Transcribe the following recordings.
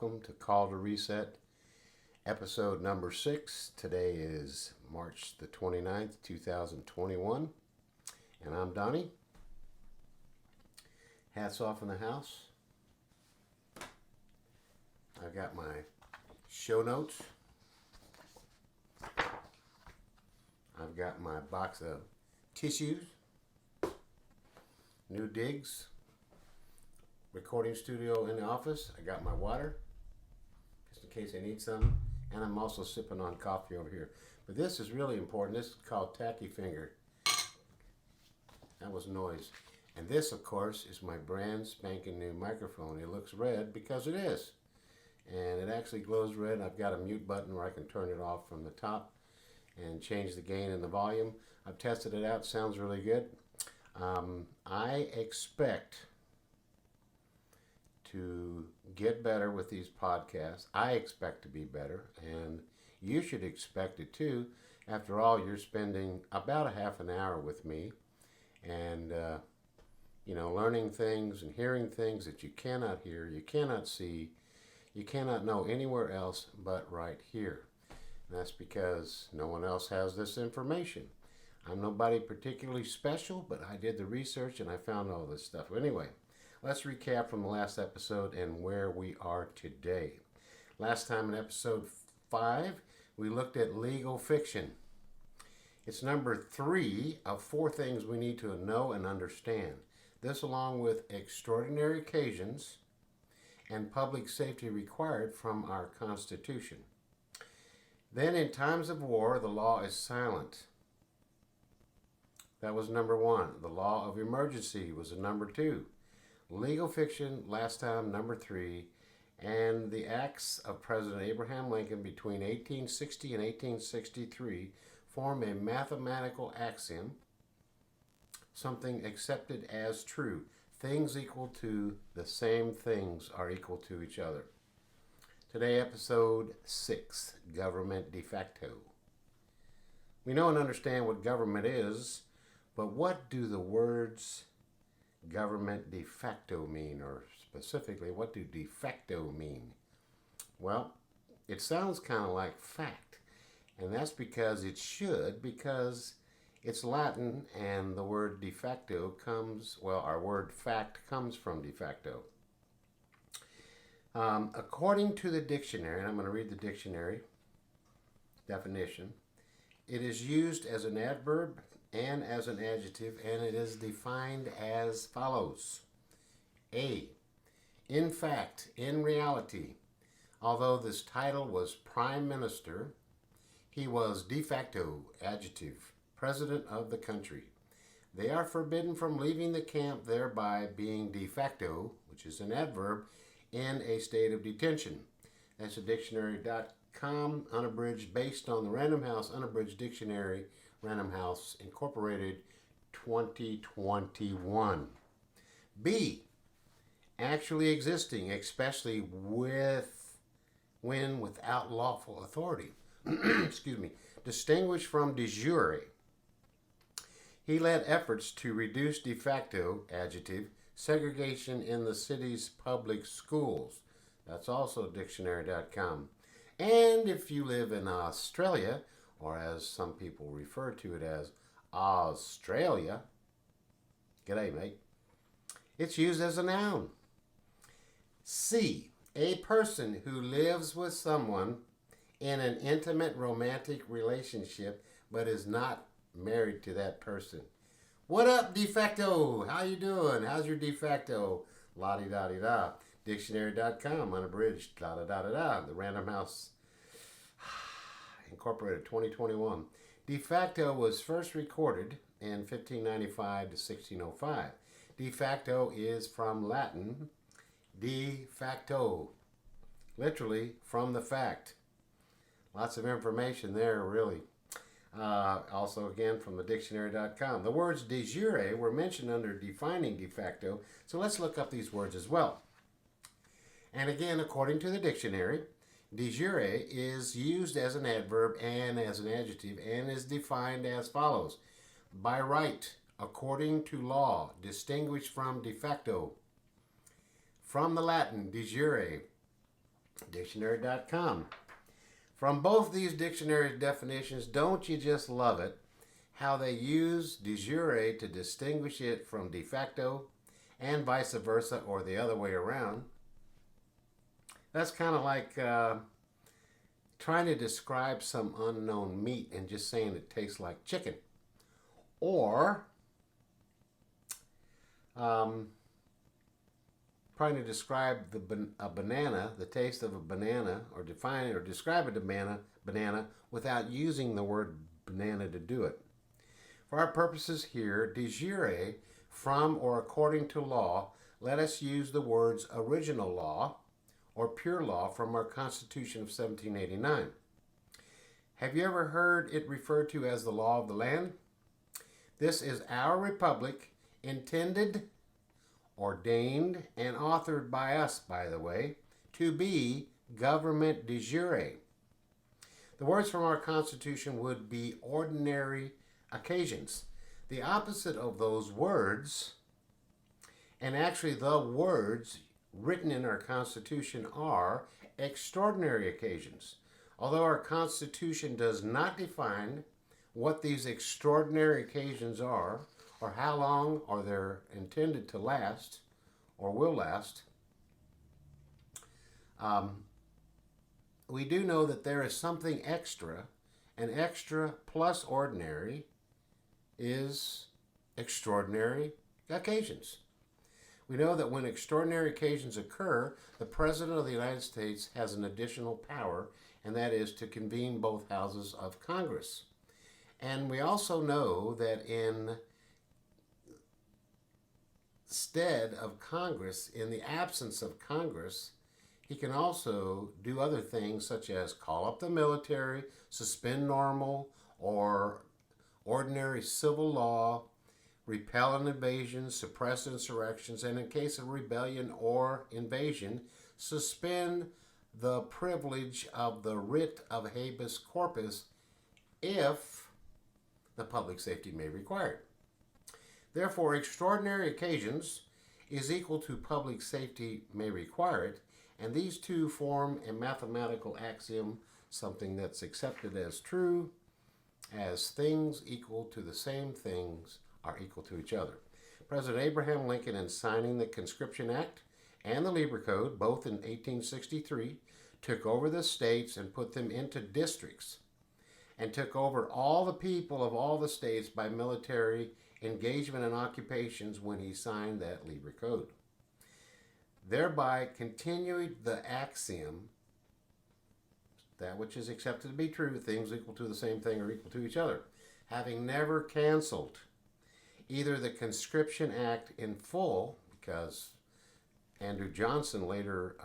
welcome to Call to Reset, episode number 6. Today is March the 29th, 2021, and I'm Donnie. Hats off in the house. I've got my show notes. I've got my box of tissues, new digs, recording studio in the office. I got my water, just in case I need some, and I'm also sipping on coffee over here. But this is really important. This is called Tacky Finger. That was noise. And this, of course, is my brand spanking new microphone. It looks red because it is. And it actually glows red. I've got a mute button where I can turn it off from the top and change the gain and the volume. I've tested it out. Sounds really good. I expect to get better with these podcasts. I expect to be better, and you should expect it too. After all, you're spending about a half an hour with me and learning things and hearing things that you cannot hear, you cannot see, you cannot know anywhere else but right here. And that's because no one else has this information. I'm nobody particularly special, but I did the research and I found all this stuff. Anyway, let's recap from the last episode and where we are today. Last time in episode 5, we looked at legal fiction. It's number 3 of 4 things we need to know and understand. This, along with extraordinary occasions and public safety required from our Constitution. Then, in times of war, the law is silent. That was number 1. The law of emergency was number 2. Legal fiction, last time, number 3. And the acts of President Abraham Lincoln between 1860 and 1863 form a mathematical axiom, something accepted as true. Things equal to the same things are equal to each other. Today, episode 6, Government de facto. We know and understand what government is, but what do the words government de facto mean, or specifically, what do de facto mean? Well, it sounds kind of like fact, and that's because it should, because it's Latin, and the word de facto our word fact comes from de facto. According to the dictionary, and I'm going to read the dictionary definition, it is used as an adverb and as an adjective, and it is defined as follows. A, in fact, in reality, although this title was Prime Minister, he was de facto, adjective, President of the country. They are forbidden from leaving the camp, thereby being de facto, which is an adverb, in a state of detention. That's a dictionary.com, unabridged, based on the Random House Unabridged Dictionary, Random House Incorporated, 2021. B, actually existing, especially when without lawful authority. Excuse me. Distinguished from de jure. He led efforts to reduce de facto, adjective, segregation in the city's public schools. That's also dictionary.com. And if you live in Australia, or as some people refer to it as Australia, g'day mate, it's used as a noun. C, a person who lives with someone in an intimate romantic relationship but is not married to that person. What up, de facto? How you doing? How's your de facto? La-di-da-di-da. Dictionary.com, unabridged, da-da-da-da-da. The Random House Incorporated, 2021. De facto was first recorded in 1595 to 1605. De facto is from Latin, de facto, literally from the fact. Lots of information there, really. Also, again, from the dictionary.com. The words de jure were mentioned under defining de facto, so let's look up these words as well. And again, according to the dictionary, de jure is used as an adverb and as an adjective and is defined as follows. By right, according to law, distinguished from de facto. From the Latin, de jure, Dictionary.com. From both these dictionary definitions, don't you just love it how they use de jure to distinguish it from de facto and vice versa, or the other way around? That's kind of like trying to describe some unknown meat and just saying it tastes like chicken. Or trying to describe a banana, the taste of a banana, or define it or describe a banana without using the word banana to do it. For our purposes here, de jure, from or according to law, let us use the words original law or pure law from our Constitution of 1789. Have you ever heard it referred to as the law of the land? This is our republic, intended, ordained, and authored by us, by the way, to be government de jure. The words from our Constitution would be ordinary occasions. The opposite of those words, and actually the words written in our Constitution, are extraordinary occasions. Although our Constitution does not define what these extraordinary occasions are, or how long or they're intended to last, or will last, we do know that there is something extra, and extra plus ordinary is extraordinary occasions. We know that when extraordinary occasions occur, the President of the United States has an additional power, and that is to convene both houses of Congress. And we also know that instead of Congress, in the absence of Congress, he can also do other things such as call up the military, suspend normal or ordinary civil law, repel an invasion, suppress insurrections, and in case of rebellion or invasion, suspend the privilege of the writ of habeas corpus if the public safety may require it. Therefore, extraordinary occasions is equal to public safety may require it, and these two form a mathematical axiom, something that's accepted as true, as things equal to the same things are equal to each other. President Abraham Lincoln, in signing the Conscription Act and the Lieber Code, both in 1863, took over the states and put them into districts, and took over all the people of all the states by military engagement and occupations when he signed that Lieber Code, thereby continuing the axiom, that which is accepted to be true, things equal to the same thing are equal to each other, having never canceled either the Conscription Act in full, because Andrew Johnson later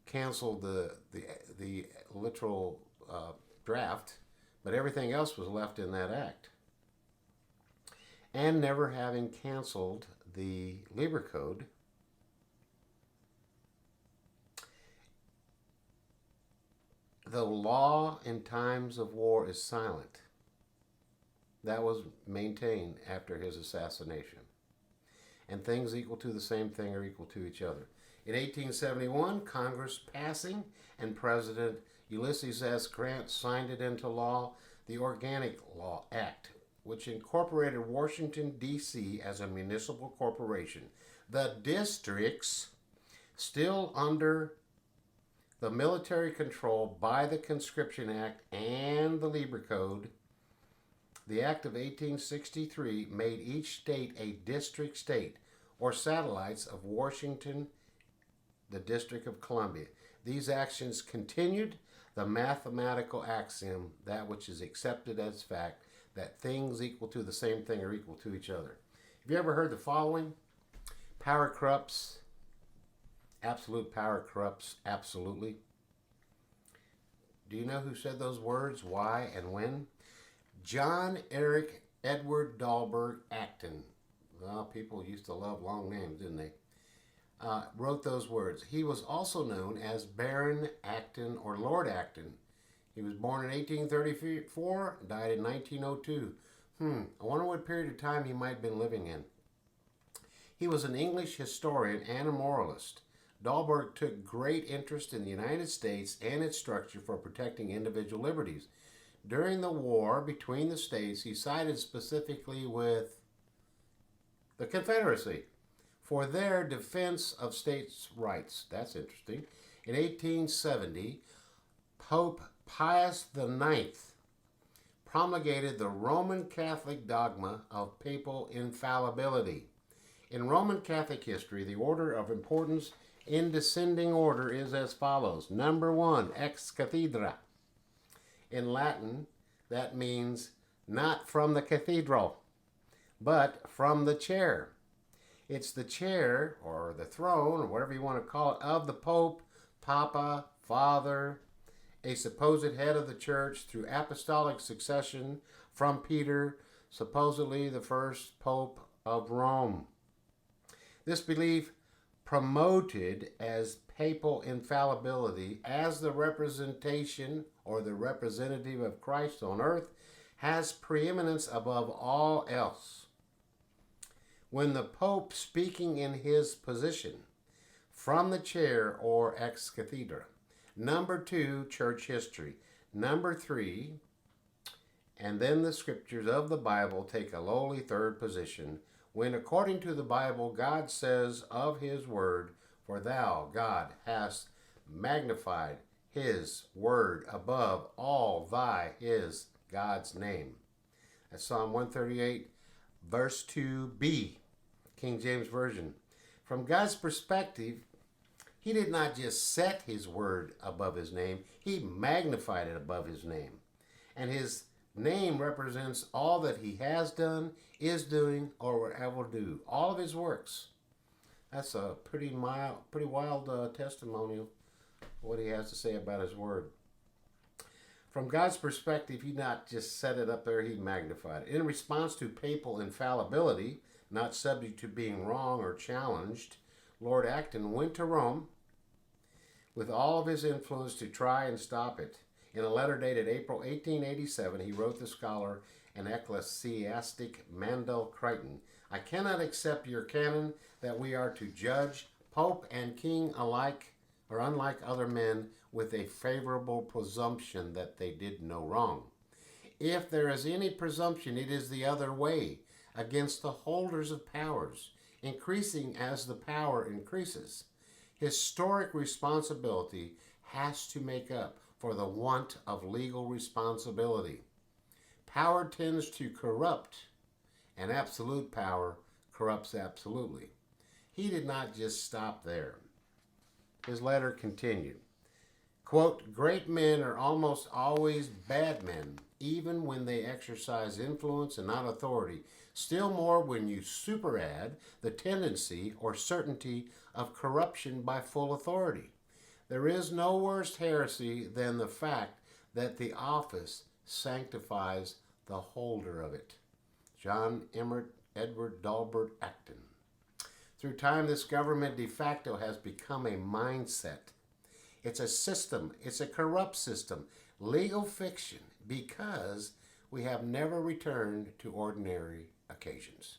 canceled the literal draft, but everything else was left in that act, and never having canceled the Lieber Code. The law in times of war is silent. That was maintained after his assassination. And things equal to the same thing are equal to each other. In 1871, Congress passing and President Ulysses S. Grant signed it into law, the Organic Law Act, which incorporated Washington, D.C. as a municipal corporation. The districts, still under the military control by the Conscription Act and the Lieber Code, the Act of 1863 made each state a district state, or satellites of Washington, the District of Columbia. These actions continued the mathematical axiom, that which is accepted as fact, that things equal to the same thing are equal to each other. Have you ever heard the following? Power corrupts. Absolute power corrupts absolutely. Do you know who said those words, why, and when? John Eric Edward Dahlberg Acton. Well, people used to love long names, didn't they? Wrote those words. He was also known as Baron Acton or Lord Acton. He was born in 1834, died in 1902. I wonder what period of time he might have been living in. He was an English historian and a moralist, Dahlberg took great interest in the United States and its structure for protecting individual liberties. During the war between the states, he sided specifically with the Confederacy for their defense of states' rights. That's interesting. In 1870, Pope Pius IX promulgated the Roman Catholic dogma of papal infallibility. In Roman Catholic history, the order of importance in descending order is as follows. Number 1, ex cathedra. In Latin, that means not from the cathedral, but from the chair. It's the chair, or the throne, or whatever you want to call it, of the Pope, Papa, Father, a supposed head of the church through apostolic succession from Peter, supposedly the first Pope of Rome. This belief, promoted as papal infallibility as the representation or the representative of Christ on earth, has preeminence above all else. When the Pope, speaking in his position from the chair or ex cathedra. Number 2, church history. Number 3, and then the scriptures of the Bible take a lowly third position when, according to the Bible, God says of his word, "For thou, God, hast magnified his word above all thy his God's name." That's Psalm 138, verse 2b, King James Version. From God's perspective, he did not just set his word above his name, he magnified it above his name. And his name represents all that he has done, is doing, or will ever do. All of his works. That's a pretty wild testimonial, what he has to say about his word. From God's perspective, he not just set it up there, he magnified it. In response to papal infallibility, not subject to being wrong or challenged, Lord Acton went to Rome with all of his influence to try and stop it. In a letter dated April 1887, he wrote the scholar and ecclesiastic Mandel Crichton, "I cannot accept your canon that we are to judge Pope and King alike or unlike other men with a favorable presumption that they did no wrong. If there is any presumption, it is the other way, against the holders of powers, increasing as the power increases. Historic responsibility has to make up for the want of legal responsibility. Power tends to corrupt, and absolute power corrupts absolutely." He did not just stop there. His letter continued, quote, "Great men are almost always bad men, even when they exercise influence and not authority. Still more when you superadd the tendency or certainty of corruption by full authority. There is no worse heresy than the fact that the office sanctifies the holder of it." John Emmert Edward Dahlberg Acton. Through time, this government de facto has become a mindset. It's a system. It's a corrupt system. Legal fiction, because we have never returned to ordinary occasions.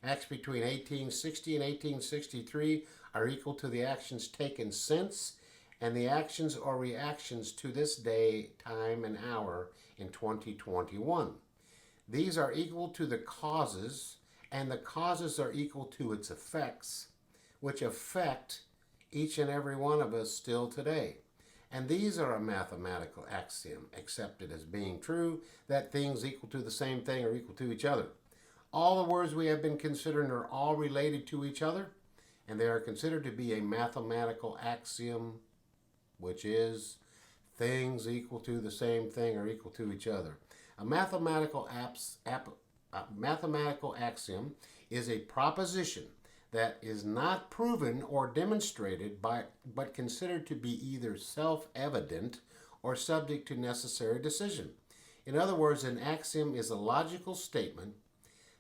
Acts between 1860 and 1863 are equal to the actions taken since, and the actions or reactions to this day, time, and hour in 2021. These are equal to the causes, and the causes are equal to its effects, which affect each and every one of us still today. And these are a mathematical axiom accepted as being true, that things equal to the same thing are equal to each other. All the words we have been considering are all related to each other, and they are considered to be a mathematical axiom, which is things equal to the same thing are equal to each other. A mathematical axiom is a proposition that is not proven or demonstrated but considered to be either self-evident or subject to necessary decision. In other words, an axiom is a logical statement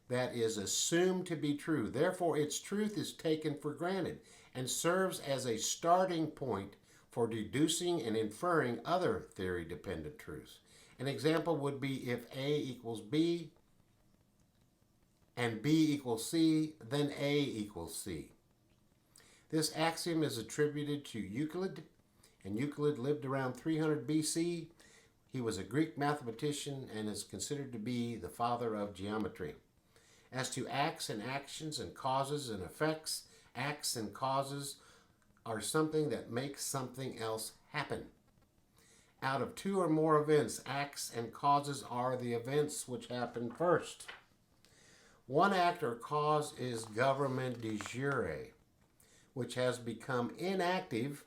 that is assumed to be true. Therefore, its truth is taken for granted and serves as a starting point for deducing and inferring other theory-dependent truths. An example would be if A equals B and B equals C, then A equals C. This axiom is attributed to Euclid, and Euclid lived around 300 BC. He was a Greek mathematician and is considered to be the father of geometry. As to acts and actions and causes and effects, acts and causes are something that makes something else happen. Out of two or more events, acts and causes are the events which happen first. One act or cause is government de jure, which has become inactive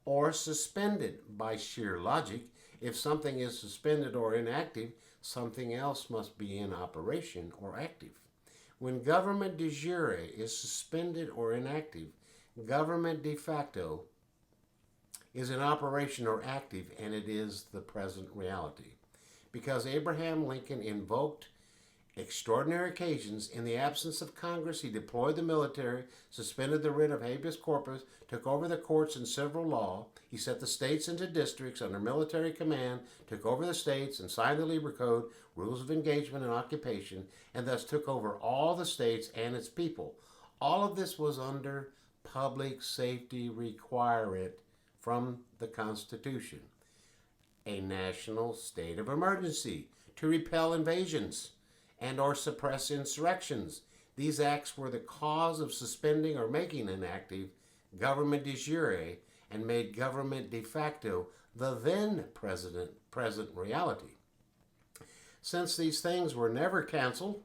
or suspended by sheer logic. If something is suspended or inactive, something else must be in operation or active. When government de jure is suspended or inactive, government de facto is in operation or active, and it is the present reality. Because Abraham Lincoln invoked extraordinary occasions, in the absence of Congress, he deployed the military, suspended the writ of habeas corpus, took over the courts and civil law. He set the states into districts under military command, took over the states and signed the Lieber Code, rules of engagement and occupation, and thus took over all the states and its people. All of this was under public safety requirement from the Constitution. A national state of emergency to repel invasions and or suppress insurrections. These acts were the cause of suspending or making inactive government de jure and made government de facto the then present reality. Since these things were never canceled,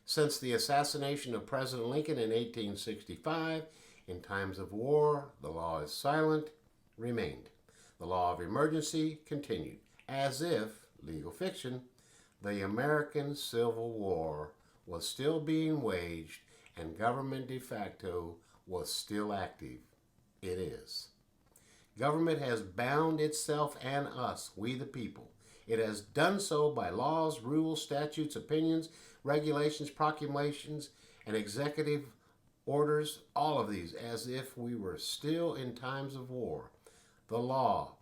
since the assassination of President Lincoln in 1865, in times of war, the law is silent, remained. The law of emergency continued, as if, legal fiction, the American Civil War was still being waged and government de facto was still active. It is. Government has bound itself and us, we the people. It has done so by laws, rules, statutes, opinions, regulations, proclamations, and executive orders, all of these, as if we were still in times of war. The law,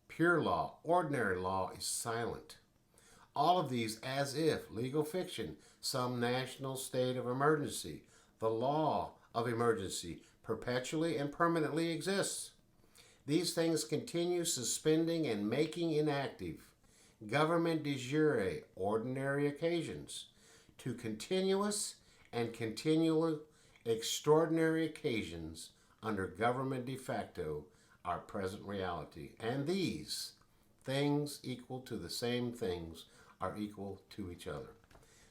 pure law, ordinary law, is silent. All of these as if, legal fiction, some national state of emergency, the law of emergency, perpetually and permanently exists. These things continue suspending and making inactive government de jure, ordinary occasions, to continuous and continual extraordinary occasions under government de facto, our present reality. And these things equal to the same things are equal to each other.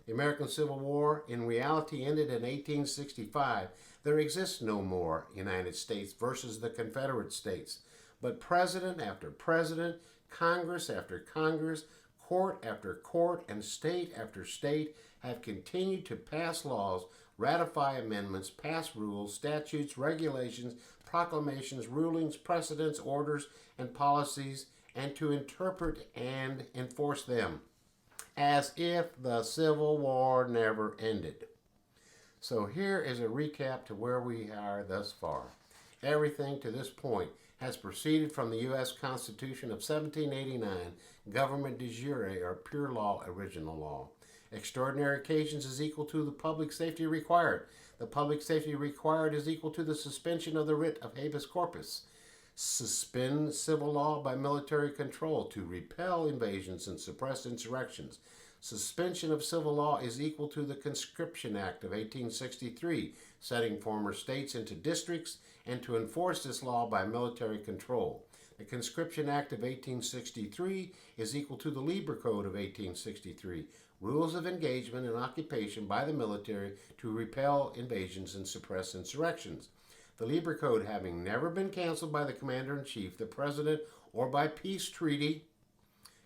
The American Civil War in reality ended in 1865. There exists no more United States versus the Confederate States, but president after president, Congress after Congress, court after court, and state after state have continued to pass laws, ratify amendments, pass rules, statutes, regulations, proclamations, rulings, precedents, orders, and policies, and to interpret and enforce them, as if the Civil War never ended. So here is a recap to where we are thus far. Everything to this point has proceeded from the U.S. Constitution of 1789, government de jure, or pure law, original law. Extraordinary occasions is equal to the public safety required. The public safety required is equal to the suspension of the writ of habeas corpus. Suspend civil law by military control to repel invasions and suppress insurrections. Suspension of civil law is equal to the Conscription Act of 1863, setting former states into districts, and to enforce this law by military control. The Conscription Act of 1863 is equal to the Lieber Code of 1863, rules of engagement and occupation by the military to repel invasions and suppress insurrections. The Lieber Code having never been canceled by the Commander-in-Chief, the President, or by peace treaty,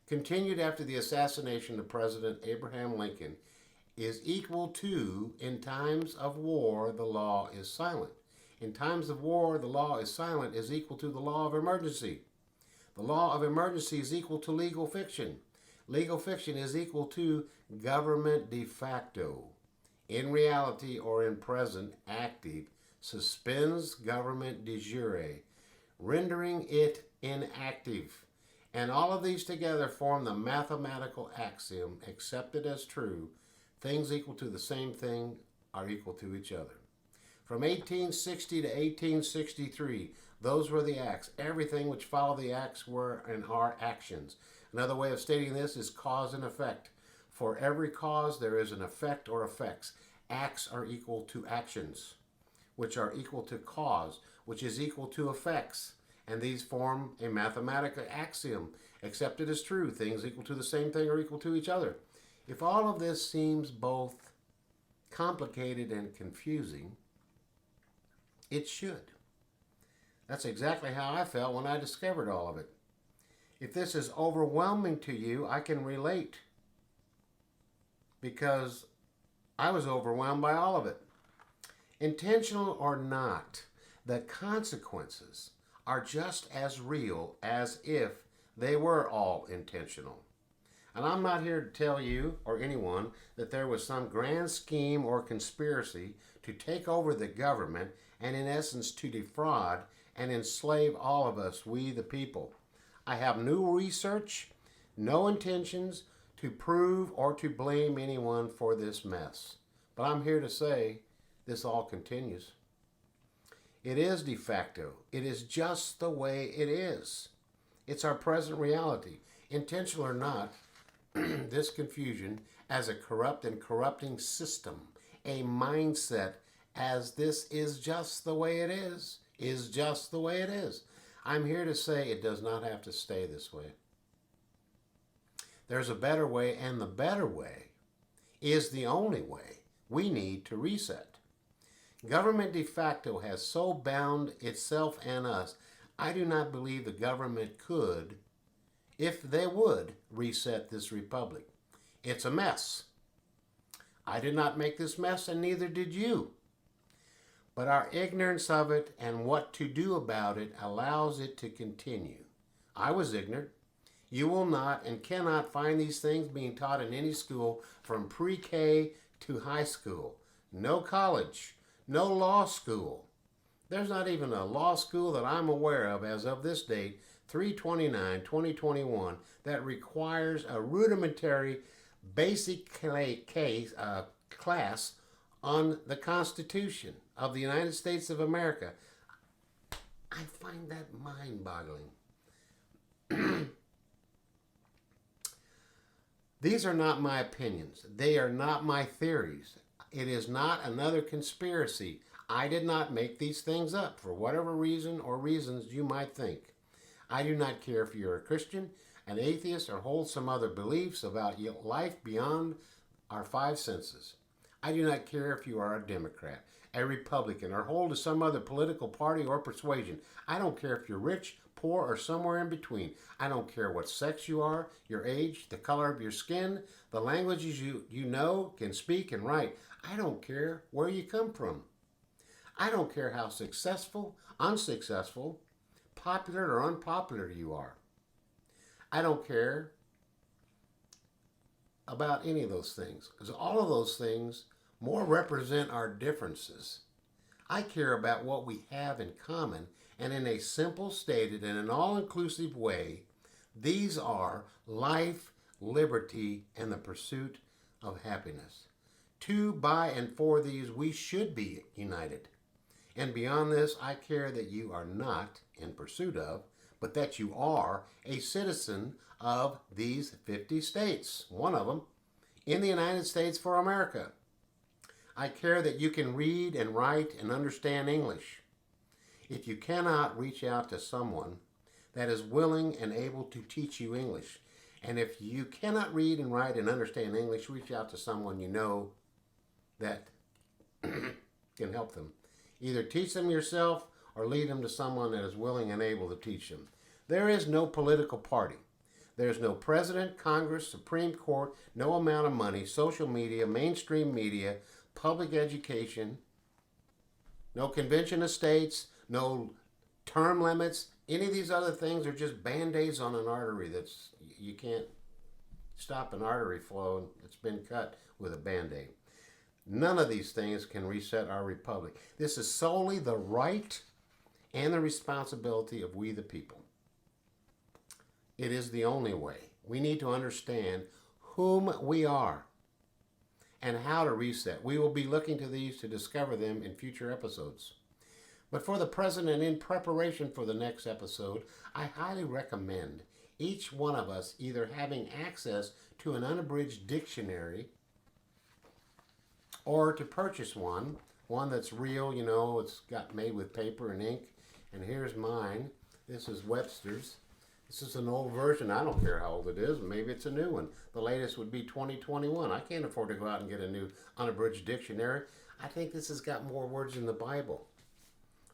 continued after the assassination of President Abraham Lincoln, is equal to, in times of war, the law is silent. In times of war, the law is silent is equal to the law of emergency. The law of emergency is equal to legal fiction. Legal fiction is equal to government de facto. In reality or in present, active, suspends government de jure, rendering it inactive. And all of these together form the mathematical axiom, accepted as true, things equal to the same thing are equal to each other. From 1860 to 1863, those were the acts. Everything which followed the acts were and are actions. Another way of stating this is cause and effect. For every cause, there is an effect or effects. Acts are equal to actions, which are equal to cause, which is equal to effects. And these form a mathematical axiom, accepted as true. Things equal to the same thing are equal to each other. If all of this seems both complicated and confusing, it should. That's exactly how I felt when I discovered all of it. If this is overwhelming to you, I can relate, because I was overwhelmed by all of it. Intentional or not, the consequences are just as real as if they were all intentional. And I'm not here to tell you or anyone that there was some grand scheme or conspiracy to take over the government and in essence to defraud and enslave all of us, we the people. I have no research, no intentions to prove or to blame anyone for this mess. But I'm here to say this all continues. It is de facto. It is just the way it is. It's our present reality. Intentional or not, this confusion as a corrupt and corrupting system, a mindset as this is just the way it is just the way it is. I'm here to say it does not have to stay this way. There's a better way, and the better way is the only way we need to reset. Government de facto has so bound itself and us, I do not believe the government could, if they would, reset this republic. It's a mess. I did not make this mess, and neither did you. But our ignorance of it and what to do about it allows it to continue. I was ignorant. You will not and cannot find these things being taught in any school from pre-K to high school. No college. No law school. There's not even a law school that I'm aware of as of this date, 3/29/2021, that requires a rudimentary basic class on the Constitution of the United States of America. I find that mind-boggling. These are not my opinions. They are not my theories. It is not another conspiracy. I did not make these things up for whatever reason or reasons you might think. I do not care if you're a Christian, an atheist, or hold some other beliefs about life beyond our five senses. I do not care if you are a Democrat, a Republican, or hold to some other political party or persuasion. I don't care if you're rich, poor, or somewhere in between. I don't care what sex you are, your age, the color of your skin, the languages you know, can speak, and write. I don't care where you come from. I don't care how successful, unsuccessful, popular, or unpopular you are. I don't care about any of those things, because all of those things more represent our differences. I care about what we have in common, and in a simple, stated, and an all-inclusive way, these are life, liberty, and the pursuit of happiness. To, by, and for these, we should be united. And beyond this, I care that you are not in pursuit of, but that you are a citizen of these 50 states, one of them, in the United States for America. I care that you can read and write and understand English. If you cannot, reach out to someone that is willing and able to teach you English. And if you cannot read and write and understand English, reach out to someone you know that can help them. Either teach them yourself or lead them to someone that is willing and able to teach them. There is no political party. There's no president, Congress, Supreme Court, no amount of money, social media, mainstream media, public education, no convention of states, no term limits. Any of these other things are just band-aids on an artery that's, you can't stop an artery flow that's been cut with a band-aid. None of these things can reset our republic. This is solely the right and the responsibility of we the people. It is the only way. We need to understand whom we are and how to reset. We will be looking to these to discover them in future episodes. But for the present and in preparation for the next episode, I highly recommend each one of us either having access to an unabridged dictionary or to purchase one that's real, it's got made with paper and ink. And here's mine. This is Webster's. This is an old version. I don't care how old it is. Maybe it's a new one. The latest would be 2021. I can't afford to go out and get a new unabridged dictionary. I think this has got more words in the Bible.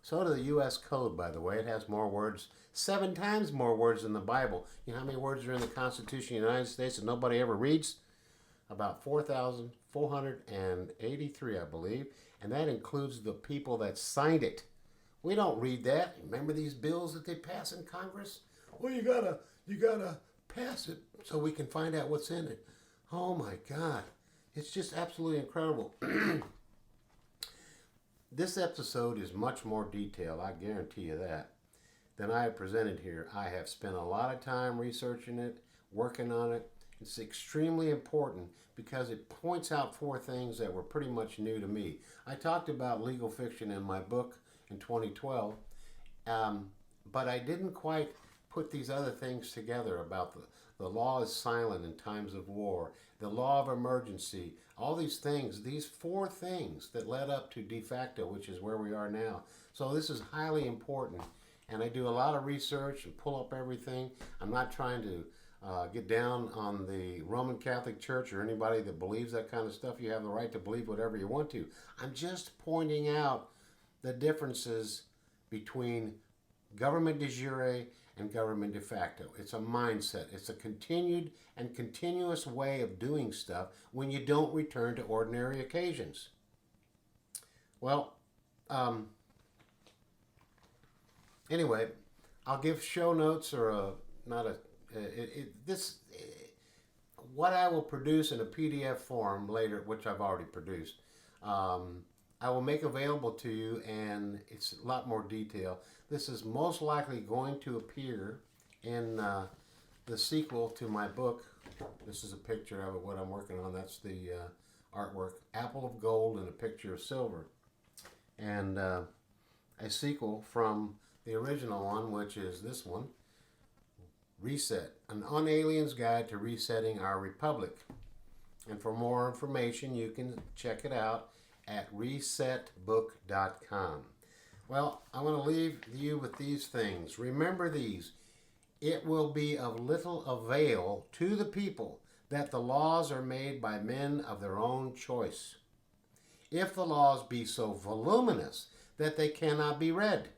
So does the U.S. Code, by the way. It has more words, 7 times more words than the Bible. You know how many words are in the Constitution of the United States that nobody ever reads? About 4,483, I believe. And that includes the people that signed it. We don't read that. Remember these bills that they pass in Congress? Well, you gotta pass it so we can find out what's in it. Oh my God. It's just absolutely incredible. This episode is much more detailed, I guarantee you that, than I have presented here. I have spent a lot of time researching it, working on it. It's extremely important because it points out 4 things that were pretty much new to me. I talked about legal fiction in my book in 2012, but I didn't quite put these other things together about the law is silent in times of war, the law of emergency, all these things, these 4 things that led up to de facto, which is where we are now. So this is highly important, and I do a lot of research and pull up everything. I'm not trying to get down on the Roman Catholic Church or anybody that believes that kind of stuff. You have the right to believe whatever you want to. I'm just pointing out the differences between government de jure and government de facto. It's a mindset. It's a continued and continuous way of doing stuff when you don't return to ordinary occasions. Well, anyway, I'll give show notes or what I will produce in a PDF form later, which I've already produced. I will make available to you, and it's a lot more detail. This is most likely going to appear in the sequel to my book. This is a picture of it, what I'm working on. That's the artwork, Apple of Gold and a Picture of Silver. And a sequel from the original one, which is this one, Reset, an Unalien's Guide to Resetting Our Republic. And for more information, you can check it out at resetbook.com. Well, I want to leave you with these things. Remember these. It will be of little avail to the people that the laws are made by men of their own choice, if the laws be so voluminous that they cannot be read,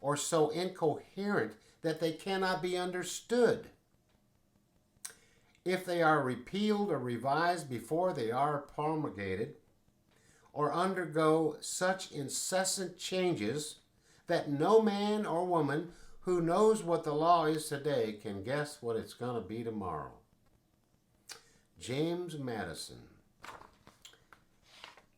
or so incoherent that they cannot be understood, if they are repealed or revised before they are promulgated, or undergo such incessant changes that no man or woman who knows what the law is today can guess what it's going to be tomorrow. James Madison.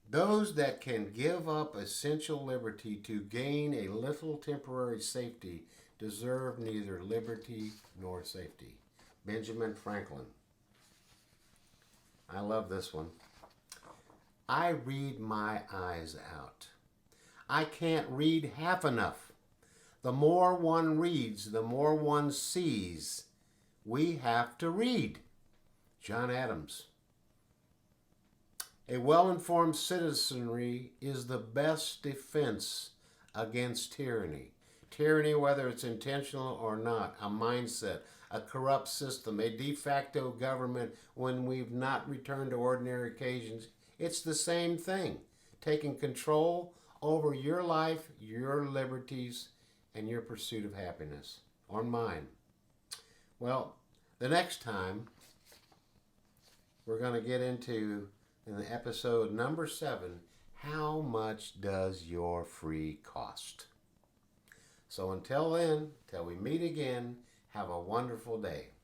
Those that can give up essential liberty to gain a little temporary safety deserve neither liberty nor safety. Benjamin Franklin. I love this one. I read my eyes out. I can't read half enough. The more one reads, the more one sees. We have to read. John Adams. A well-informed citizenry is the best defense against tyranny. Tyranny, whether it's intentional or not, a mindset, a corrupt system, a de facto government when we've not returned to ordinary occasions. It's the same thing. Taking control over your life, your liberties, and your pursuit of happiness. Or mine. Well, the next time we're going to get into, in the episode number 7, how much does your free cost? So until then, till we meet again, have a wonderful day.